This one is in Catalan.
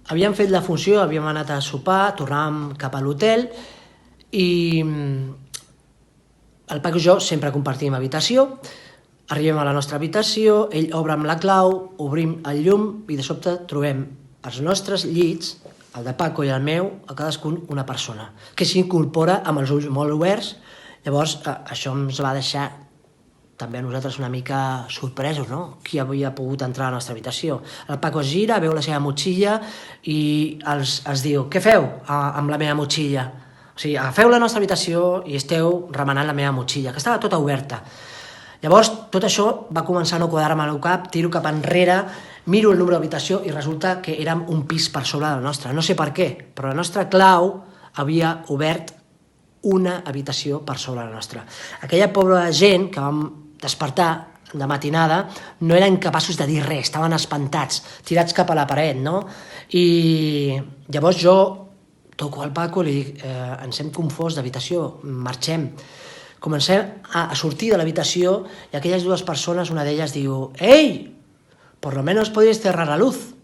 havíem fet la funció, havíem anat a sopar, tornàvem cap a l'hotel i el Paco i jo sempre compartim habitació. Arribem a la nostra habitació, ell obre amb la clau, obrim el llum i de sobte trobem els nostres llits, el de Paco i el meu, a cadascun una persona, que s'incorpora amb els ulls molt oberts. Llavors, això ens va deixar també a nosaltres una mica sorpresos, no? Qui havia pogut entrar a la nostra habitació. El Paco es gira, veu la seva motxilla i els diu: què feu amb la meva motxilla? O sigui, agafeu la nostra habitació i esteu remenant la meva motxilla, que estava tota oberta. Llavors, tot això va començar a no quadrar-me al cap, tiro cap enrere, miro el número d'habitació i resulta que érem un pis per sobre de la nostra. No sé per què, però la nostra clau havia obert una habitació per sobre la nostra. Aquella pobra gent que vam despertar de matinada no eren capaços de dir res, estaven espantats, tirats cap a la paret, no? I llavors jo toco al Paco i li dic: ens hem confós d'habitació, marxem. Comencem a sortir de l'habitació i aquelles dues persones, una d'elles diu: «Ei, por lo menos podéis cerrar la luz».